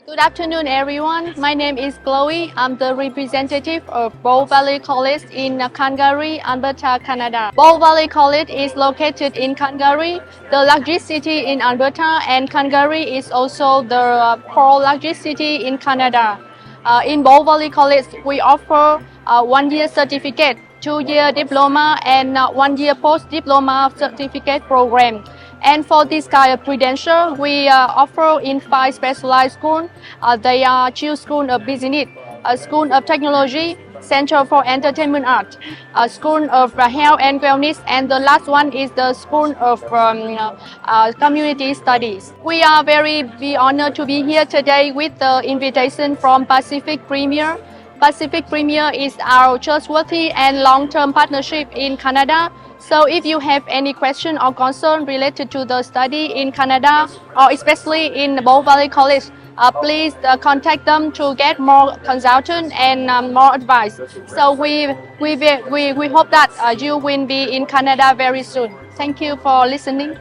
Good afternoon, everyone. My name is Chloe. I'm the representative of Bow Valley College in Calgary, Alberta, Canada. Bow Valley College is located in Calgary, the largest city in Alberta, and Calgary is also the fourth largest city in Canada. In Bow Valley College, we offer a one-year certificate, two-year diploma, and one-year post-diploma certificate program. And for this kind of credential, we offer in 5 specialized schools. They are Chiu School of Business, a School of Technology, Center for Entertainment Art, a School of Health and Wellness, and the last one is the School of Community Studies. We are very honored to be here today with the invitation from Pacific Premier. Pacific Premier is our trustworthy and long-term partnership in Canada. So if you have any question or concern related to the study in Canada or especially in Bow Valley College, please contact them to get more consultant and more advice. So we hope that you will be in Canada very soon. Thank you for listening.